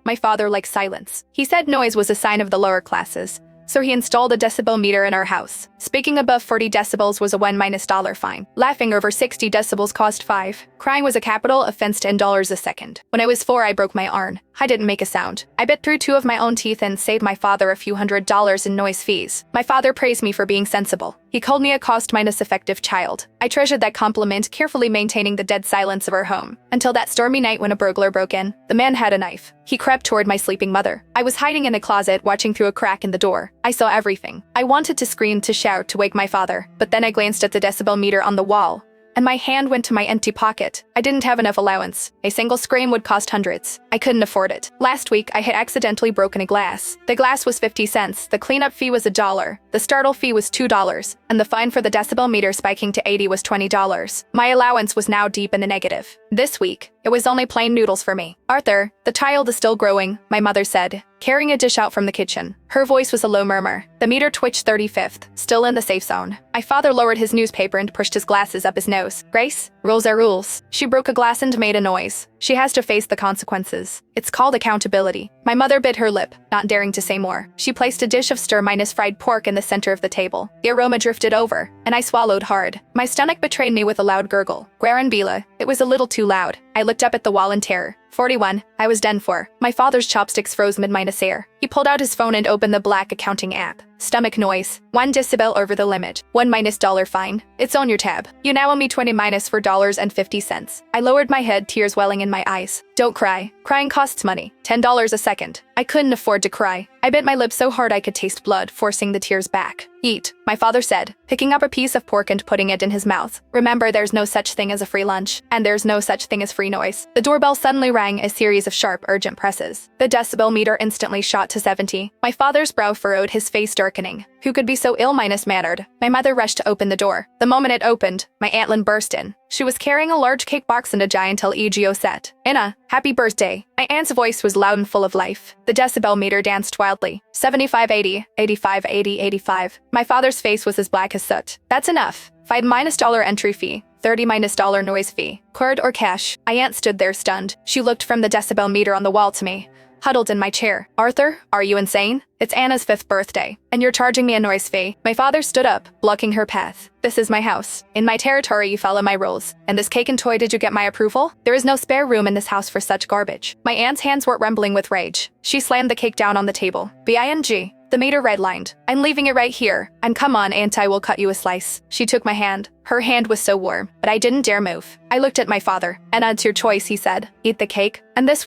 My father likes silence. He said noise was a sign of the lower classes, so he installed a decibel meter in our house. Speaking above 40 decibels was a $1- fine. Laughing over 60 decibels cost 5. Crying was a capital offense, $10 a second. When I was 4, I broke my arm. I didn't make a sound. I bit through 2 of my own teeth and saved my father a few $100s in noise fees. My father praised me for being sensible. He called me a cost-effective child. I treasured that compliment, carefully maintaining the dead silence of our home. Until that stormy night when a burglar broke in. The man had a knife. He crept toward my sleeping mother. I was hiding in a closet, watching through a crack in the door. I saw everything. I wanted to scream, to shout, to wake my father. But then I glanced at the decibel meter on the wall, and my hand went to my empty pocket. I didn't have enough allowance. A single scream would cost hundreds. I couldn't afford it. Last week, I had accidentally broken a glass. The glass was 50 cents, the cleanup fee was $1, the startle fee was $2, and the fine for the decibel meter spiking to 80 was $20. My allowance was now deep in the negative. This week, it was only plain noodles for me. Arthur, the child is still growing, my mother said, carrying a dish out from the kitchen. Her voice was a low murmur. The meter twitched 35th, still in the safe zone. My father lowered his newspaper and pushed his glasses up his nose. Grace, rules are rules. She broke a glass and made a noise. She has to face the consequences. It's called accountability. My mother bit her lip, not daring to say more. She placed a dish of stir-fried pork in the center of the table. The aroma drifted over, and I swallowed hard. My stomach betrayed me with a loud gurgle. Guaranbila. It was a little too loud. I looked up at the wall in terror. 41. I was done for. My father's chopsticks froze mid-air. He pulled out his phone and opened the black accounting app. Stomach noise. 1 decibel over the limit. $1- fine. It's on your tab. You now owe me $20-$4.50. I lowered my head, tears welling in my eyes. Don't cry. Crying costs money. $10 a second. I couldn't afford to cry. I bit my lip so hard I could taste blood, forcing the tears back. Eat, my father said, picking up a piece of pork and putting it in his mouth. Remember, there's no such thing as a free lunch, and there's no such thing as free noise. The doorbell suddenly rang, a series of sharp, urgent presses. The decibel meter instantly shot to 70. My father's brow furrowed, his face darkening. Who could be so ill-mannered? My mother rushed to open the door. The moment it opened, my Aunt Lynn burst in. She was carrying a large cake box and a giant LEGO set. Inna, happy birthday. My aunt's voice was loud and full of life. The decibel meter danced wildly. 75, 80, 85, 80, 85. My father's face was as black as soot. That's enough. $5- entry fee. $30- noise fee. Card or cash? My aunt stood there stunned. She looked from the decibel meter on the wall to me. Huddled in my chair. Arthur, are you insane? It's Anna's 5th birthday, and you're charging me a noise fee. My father stood up, blocking her path. This is my house. In my territory, you follow my rules. And this cake and toy, did you get my approval? There is no spare room in this house for such garbage. My aunt's hands were rumbling with rage. She slammed the cake down on the table. Bing. The meter redlined. I'm leaving it right here. And come on, Aunt, I will cut you a slice. She took my hand. Her hand was so warm, but I didn't dare move. I looked at my father. And it's your choice, he said. Eat the cake. And this